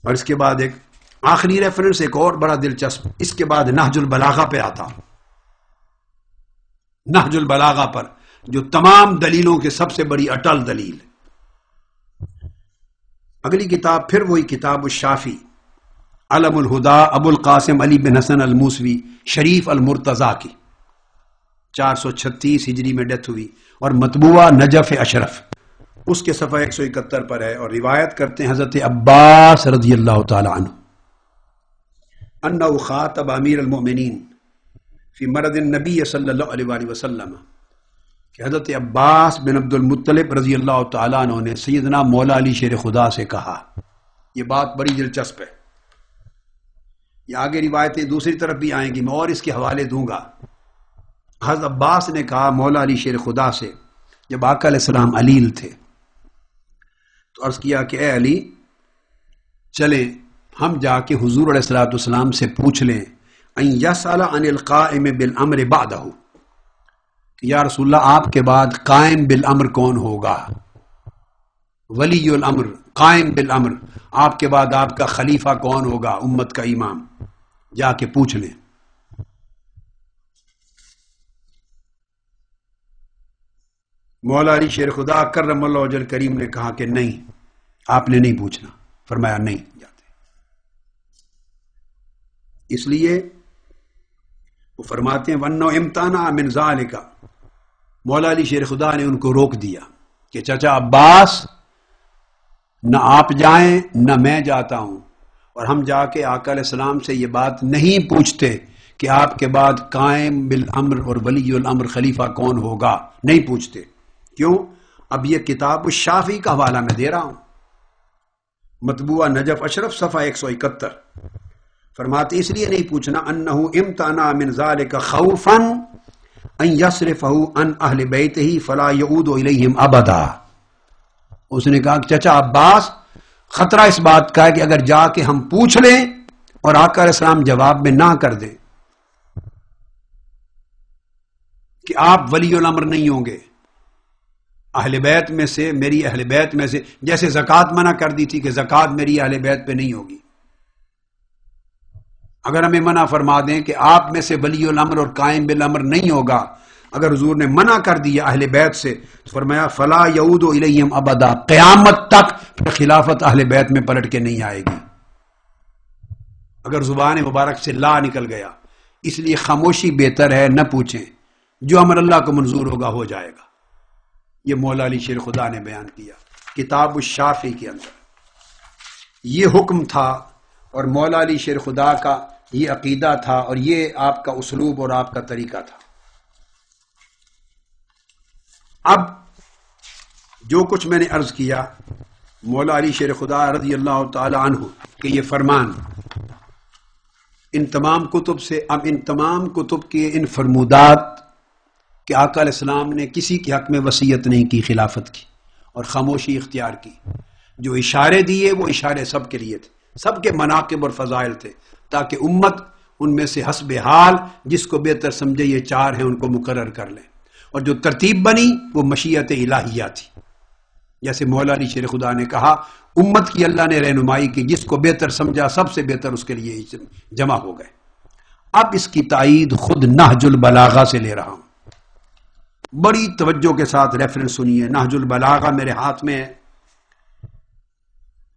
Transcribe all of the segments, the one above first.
اور اس کے بعد ایک آخری ریفرنس ایک اور بڑا دلچسپ، اس کے بعد نہج البلاغہ پہ آتا، نہج البلاغہ پر جو تمام دلیلوں کے سب سے بڑی اٹل دلیل۔ اگلی کتاب پھر وہی کتاب الشافی، علم الہدا ابو القاسم علی بن حسن الموسوی شریف المرتضی کی، 436 ہجری میں ڈیتھ ہوئی، اور مطبوعہ نجف اشرف اس کے صفحہ 171 پر ہے، اور روایت کرتے ہیں حضرت عباس رضی اللہ تعالی عنہ انہ خاطب امیر المؤمنین فی مرض النبی صلی اللہ علیہ وآلہ وسلم، کہ حضرت عباس بن عبد المطلب رضی اللہ تعالیٰ عنہ نے سیدنا مولا علی شیر خدا سے کہا۔ یہ بات بڑی دلچسپ ہے، یہ آگے روایتیں دوسری طرف بھی آئیں گی، میں اور اس کے حوالے دوں گا۔ حضرت عباس نے کہا مولا علی شیر خدا سے، جب آقا علیہ السلام علیل تھے، تو عرض کیا کہ اے علی، چلیں ہم جا کے حضور علیہ السلام سے پوچھ لیں ان یسأل عن القائم بالامر بعدہ، کہ یا رسول اللہ آپ کے بعد قائم بالامر کون ہوگا، ولی الامر، قائم بالامر، آپ کے بعد آپ کا خلیفہ کون ہوگا، امت کا امام، جا کے پوچھ لیں۔ مولا علی شیر خدا کرم اللہ وجہ کریم نے کہا کہ نہیں، آپ نے نہیں پوچھنا، فرمایا نہیں جاتے۔ اس لیے وہ فرماتے ہیں وَأَنَّهُ امْتَنَعَ مِنْ ذَلِكَ، مولا علی شیر خدا نے ان کو روک دیا کہ چچا عباس نہ آپ جائیں نہ میں جاتا ہوں، اور ہم جا کے آقا علیہ السلام سے یہ بات نہیں پوچھتے کہ آپ کے بعد قائم بالامر اور ولی الامر خلیفہ کون ہوگا، نہیں پوچھتے۔ کیوں؟ اب یہ کتاب الشافی کا حوالہ میں دے رہا ہوں، مطبوعہ نجف اشرف صفحہ 171، فرماتے اس لیے نہیں پوچھنا انہ امتنع من ذلك خوفا ان یصرفہ عن اہل بیتہ فلا یعود الیہم ابدا۔ اس نے کہا کہ چچا عباس خطرہ اس بات کا ہے کہ اگر جا کے ہم پوچھ لیں اور آقا علیہ السلام جواب میں نہ کر دیں کہ آپ ولی الامر نہیں ہوں گے، اہل بیت میں سے، میری اہل بیت میں سے، جیسے زکوٰۃ منع کر دی تھی کہ زکوٰۃ میری اہل بیت پہ نہیں ہوگی، اگر ہمیں منع فرما دیں کہ آپ میں سے ولی الامر اور قائم بالامر نہیں ہوگا، اگر حضور نے منع کر دیا اہل بیت سے، تو فرمایا فلا یعود الیہم ابدا، قیامت تک پھر خلافت اہل بیت میں پلٹ کے نہیں آئے گی، اگر زبان مبارک سے لا نکل گیا۔ اس لیے خاموشی بہتر ہے، نہ پوچھیں، جو امر اللہ کو منظور ہوگا ہو جائے گا۔ یہ مولا علی شیر خدا نے بیان کیا کتاب الشافی کے اندر، یہ حکم تھا، اور مولا علی شیر خدا کا یہ عقیدہ تھا، اور یہ آپ کا اسلوب اور آپ کا طریقہ تھا۔ اب جو کچھ میں نے عرض کیا مولا علی شیر خدا رضی اللہ تعالی عنہ کہ یہ فرمان ان تمام کتب سے، اب ان تمام کتب کے ان فرمودات کہ آقا علیہ السلام نے کسی کے حق میں وصیت نہیں کی خلافت کی، اور خاموشی اختیار کی، جو اشارے دیے وہ اشارے سب کے لیے تھے، سب کے مناقب اور فضائل تھے، تاکہ امت ان میں سے حسب حال جس کو بہتر سمجھے یہ چار ہیں ان کو مقرر کر لیں، اور جو ترتیب بنی وہ مشیت الہیہ تھی۔ جیسے مولا علی شیر خدا نے کہا امت کی اللہ نے رہنمائی کی، جس کو بہتر سمجھا سب سے بہتر اس کے لیے جمع ہو گئے۔ اب اس کی تائید خود نہج البلاغہ سے لے رہا ہوں، بڑی توجہ کے ساتھ ریفرنس سنیے۔ نہج البلاغہ میرے ہاتھ میں ہے،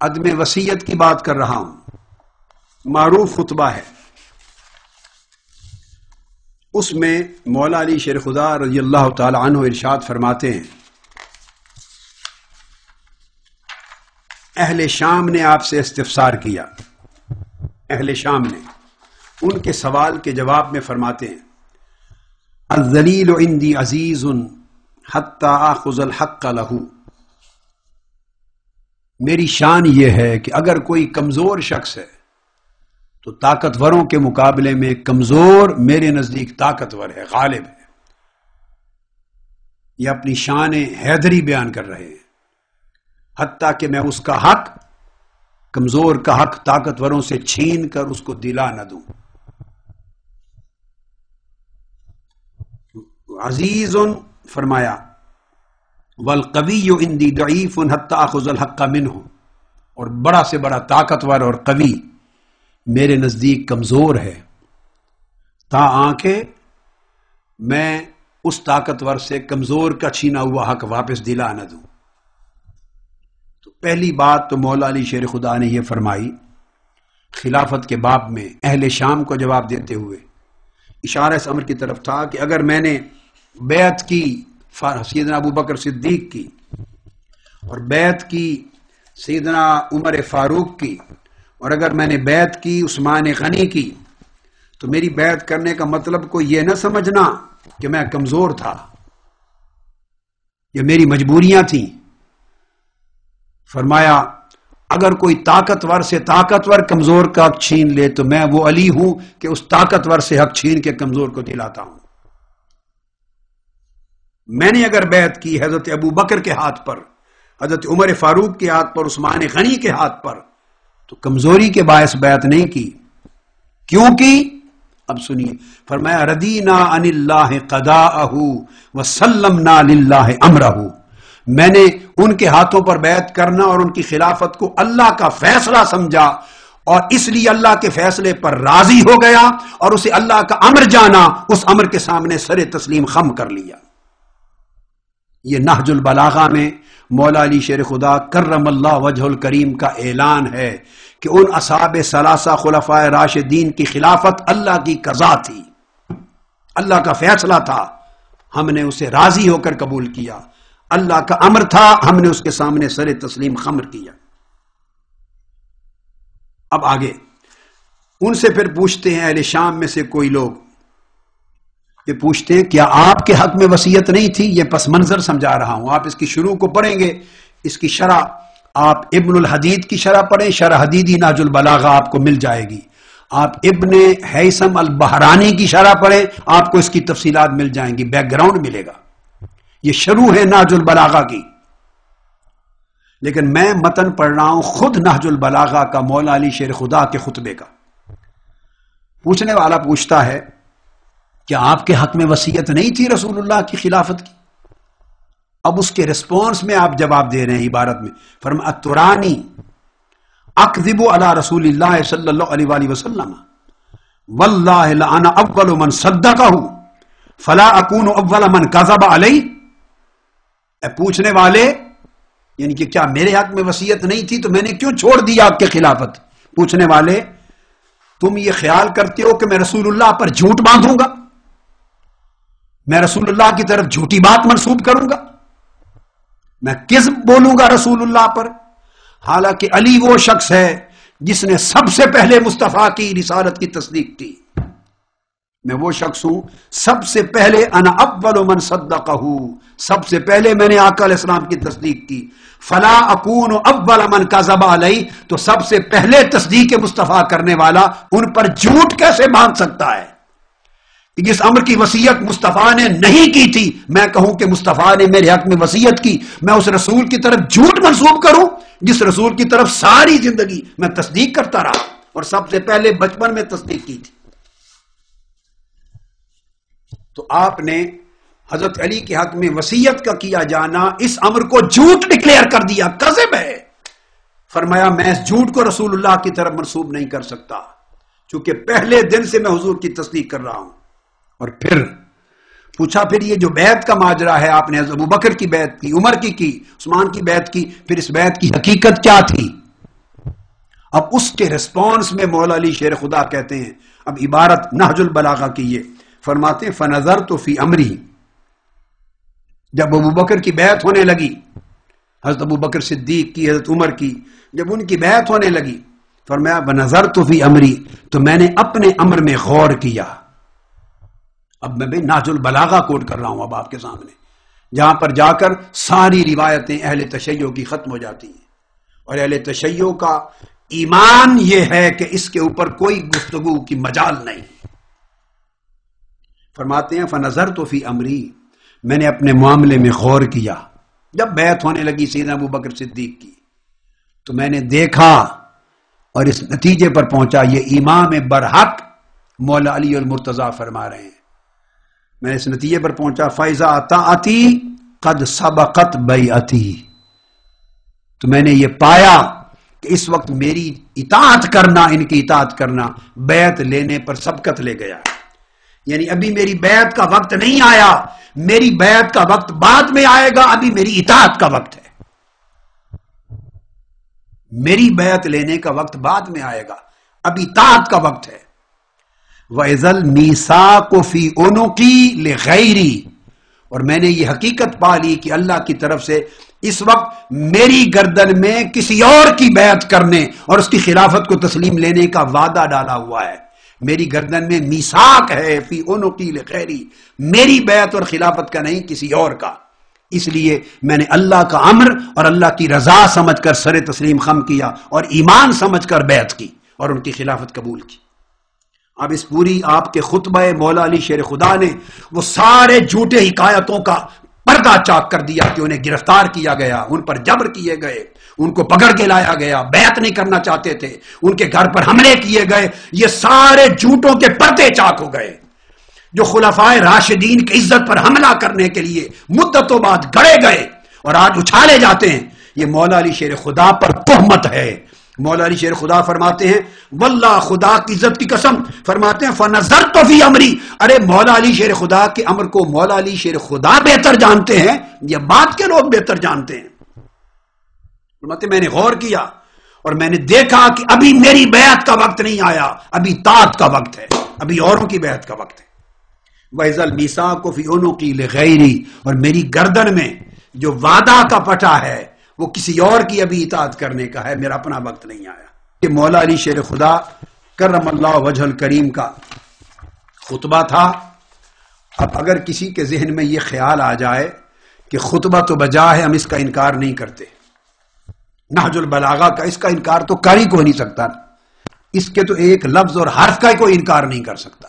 عدم وصیت کی بات کر رہا ہوں، معروف خطبہ ہے، اس میں مولا علی شیر خدا رضی اللہ تعالی عنہ ارشاد فرماتے ہیں اہل شام نے آپ سے استفسار کیا، اہل شام نے ان کے سوال کے جواب میں فرماتے ہیں الذلیل عندی عزیز حتی آخذ الحق لہ، میری شان یہ ہے کہ اگر کوئی کمزور شخص ہے تو طاقتوروں کے مقابلے میں کمزور میرے نزدیک طاقتور ہے، غالب ہے۔ یہ اپنی شان حیدری بیان کر رہے ہیں، حتیٰ کہ میں اس کا حق، کمزور کا حق طاقتوروں سے چھین کر اس کو دلا نہ دوں۔ عزیز فرمایا والقوی عندی ضعیف حتی آخذ الحق منہ، اور بڑا سے بڑا طاقتور اور قوی میرے نزدیک کمزور ہے، تا آنکھیں میں اس طاقتور سے کمزور کا چھینا ہوا حق واپس دلا نہ دوں۔ تو پہلی بات تو مولا علی شیر خدا نے یہ فرمائی خلافت کے باب میں اہل شام کو جواب دیتے ہوئے، اشارہ اس امر کی طرف تھا کہ اگر میں نے بیعت کی سیدنا ابو بکر صدیق کی اور بیعت کی سیدنا عمر فاروق کی، اور اگر میں نے بیعت کی عثمان غنی کی، تو میری بیعت کرنے کا مطلب کو یہ نہ سمجھنا کہ میں کمزور تھا، یہ میری مجبوریاں تھیں۔ فرمایا اگر کوئی طاقتور سے طاقتور کمزور کا حق چھین لے تو میں وہ علی ہوں کہ اس طاقتور سے حق چھین کے کمزور کو دلاتا ہوں۔ میں نے اگر بیعت کی حضرت ابو بکر کے ہاتھ پر، حضرت عمر فاروق کے ہاتھ پر، عثمان غنی کے ہاتھ پر، تو کمزوری کے باعث بیعت نہیں کی۔ کیوں کی؟ اب سنیے، فرمایا رضینا عن اللہ قضاءہ وسلمنا للہ امرہ، میں نے ان کے ہاتھوں پر بیعت کرنا اور ان کی خلافت کو اللہ کا فیصلہ سمجھا، اور اس لیے اللہ کے فیصلے پر راضی ہو گیا اور اسے اللہ کا امر جانا، اس امر کے سامنے سر تسلیم خم کر لیا۔ یہ نہج البلاغہ میں مولا علی شیر خدا کرم اللہ وجہ الکریم کا اعلان ہے کہ ان اصحاب ثلاثہ خلفائے راشدین کی خلافت اللہ کی قضا تھی، اللہ کا فیصلہ تھا، ہم نے اسے راضی ہو کر قبول کیا، اللہ کا امر تھا، ہم نے اس کے سامنے سر تسلیم خمر کیا۔ اب آگے ان سے پھر پوچھتے ہیں اہل شام میں سے کوئی لوگ، یہ پوچھتے ہیں کیا آپ کے حق میں وصیت نہیں تھی؟ یہ پس منظر سمجھا رہا ہوں، آپ اس کی شروع کو پڑھیں گے، اس کی شرح آپ ابن الحدید کی شرح پڑھیں، شرح حدیدی نہج البلاغہ آپ کو مل جائے گی، آپ ابن حیثم البحرانی کی شرح پڑھیں، آپ کو اس کی تفصیلات مل جائیں گی، بیک گراؤنڈ ملے گا۔ یہ شروع ہے نہج البلاغہ کی، لیکن میں متن پڑھ رہا ہوں خود نہج البلاغہ کا، مولا علی شیر خدا کے خطبے کا۔ پوچھنے والا پوچھتا ہے کیا آپ کے حق میں وصیت نہیں تھی رسول اللہ کی خلافت کی؟ اب اس کے ریسپونس میں آپ جواب دے رہے ہیں عبارت میں، فرمایا اترانی اکذب علی رسول اللہ صلی اللہ علیہ وآلہ وسلم واللہ لأنا اول من صدقہ فلا اکون اول من کذب علی۔ اے پوچھنے والے، یعنی کہ کیا میرے حق میں وصیت نہیں تھی تو میں نے کیوں چھوڑ دی آپ کے خلافت؟ پوچھنے والے، تم یہ خیال کرتے ہو کہ میں رسول اللہ پر جھوٹ باندھوں گا، میں رسول اللہ کی طرف جھوٹی بات منسوب کروں گا، میں کذب بولوں گا رسول اللہ پر؟ حالانکہ علی وہ شخص ہے جس نے سب سے پہلے مصطفیٰ کی رسالت کی تصدیق کی، میں وہ شخص ہوں سب سے پہلے، انا اول من صدقہ، سب سے پہلے میں نے آقا علیہ السلام کی تصدیق کی، فلا اکون اول من کذب علی، تو سب سے پہلے تصدیق مصطفیٰ کرنے والا ان پر جھوٹ کیسے باندھ سکتا ہے؟ جس امر کی وصیت مصطفیٰ نے نہیں کی تھی، میں کہوں کہ مصطفیٰ نے میرے حق میں وصیت کی، میں اس رسول کی طرف جھوٹ منسوب کروں جس رسول کی طرف ساری زندگی میں تصدیق کرتا رہا اور سب سے پہلے بچپن میں تصدیق کی تھی؟ تو آپ نے حضرت علی کے حق میں وصیت کا کیا جانا اس امر کو جھوٹ ڈکلیئر کر دیا، کذب ہے۔ فرمایا میں اس جھوٹ کو رسول اللہ کی طرف منسوب نہیں کر سکتا، چونکہ پہلے دن سے میں حضور کی تصدیق کر رہا ہوں۔ اور پھر پوچھا پھر یہ جو بیعت کا ماجرا ہے، آپ نے ابو بکر کی بیعت کی، عمر کی عثمان کی بیعت کی، پھر اس بیعت کی حقیقت کیا تھی؟ اب اس کے ریسپانس میں مولا علی شیر خدا کہتے ہیں، اب عبارت نہج البلاغہ کی یہ فرماتے ہیں فنظرت فی امری، جب ابو بکر کی بیعت ہونے لگی، حضرت ابو بکر صدیق کی، حضرت عمر کی، جب ان کی بیعت ہونے لگی، فرمایا بنظرت فی امری، تو میں نے اپنے امر میں غور کیا۔ اب میں بھی نہج البلاغہ کوٹ کر رہا ہوں اب آپ کے سامنے، جہاں پر جا کر ساری روایتیں اہل تشیع کی ختم ہو جاتی ہیں، اور اہل تشیع کا ایمان یہ ہے کہ اس کے اوپر کوئی گفتگو کی مجال نہیں۔ فرماتے ہیں فنظرت فی امری، میں نے اپنے معاملے میں غور کیا، جب بیعت ہونے لگی سیدنا ابو بکر صدیق کی تو میں نے دیکھا اور اس نتیجے پر پہنچا، یہ امام برحق مولا علی المرتضیٰ فرما رہے ہیں، میں اس نتیجے پر پہنچا فَإِذَا طَاعَتِي قَدْ سَبَقَتْ بَيْعَتِي، تو میں نے یہ پایا کہ کہ اس وقت میری اطاعت کرنا، ان کی اطاعت کرنا بیعت لینے پر سبقت لے گیا ہے. یعنی ابھی میری بیعت کا وقت نہیں آیا، میری بیعت کا وقت بعد میں آئے گا، ابھی میری اطاعت کا وقت ہے. میری بیعت لینے کا وقت بعد میں آئے گا، ابھی اطاعت کا وقت ہے. وَإِذَا الْمِيثَاقُ فِي عُنُقِي لِغَيْرِي، اور میں نے یہ حقیقت پا لی کہ اللہ کی طرف سے اس وقت میری گردن میں کسی اور کی بیعت کرنے اور اس کی خلافت کو تسلیم لینے کا وعدہ ڈالا ہوا ہے. میری گردن میں میثاق ہے، فی عُنُقِي لِغَيْرِي، میری بیعت اور خلافت کا نہیں، کسی اور کا. اس لیے میں نے اللہ کا امر اور اللہ کی رضا سمجھ کر سر تسلیم خم کیا اور ایمان سمجھ کر بیعت کی اور ان کی خلافت قبول کی. اب اس پوری آپ کے خطبہ مولا علی شیر خدا نے وہ سارے جھوٹے حکایتوں کا پردہ چاک کر دیا کہ انہیں گرفتار کیا گیا، ان پر جبر کیے گئے، ان کو پکڑ کے لایا گیا، بیعت نہیں کرنا چاہتے تھے، ان کے گھر پر حملے کیے گئے. یہ سارے جھوٹوں کے پردے چاک ہو گئے. جو خلفائے راشدین کی عزت پر حملہ کرنے کے لیے مدتوں بعد گڑے گئے اور آج اچھالے جاتے ہیں، یہ مولا علی شیر خدا پر تہمت ہے. مولا علی شیر خدا فرماتے ہیں، واللہ خدا کی عزت کی قسم، فرماتے ہیں فنظرت فی امری. ارے مولا علی شیر خدا کے امر کو مولا علی شیر خدا بہتر جانتے ہیں یا بعد کے لوگ بہتر جانتے ہیں؟ فرماتے ہیں میں نے غور کیا اور میں نے دیکھا کہ ابھی میری بیعت کا وقت نہیں آیا، ابھی طاعت کا وقت ہے، ابھی اوروں کی بیعت کا وقت ہے. وَإِذَا الْمِيثَاقُ فِي عُنُقِي لِغَيْرِي، اور میری گردن میں جو وعدہ کا پٹا ہے وہ کسی اور کی ابھی اطاعت کرنے کا ہے، میرا اپنا وقت نہیں آیا. کہ مولا علی شیر خدا کرم اللہ وجہ الکریم کا خطبہ تھا. اب اگر کسی کے ذہن میں یہ خیال آ جائے کہ خطبہ تو بجا ہے، ہم اس کا انکار نہیں کرتے، نہج البلاغہ کا اس کا انکار تو کر ہی کوئی نہیں سکتا، اس کے تو ایک لفظ اور حرف کا ہی کوئی انکار نہیں کر سکتا.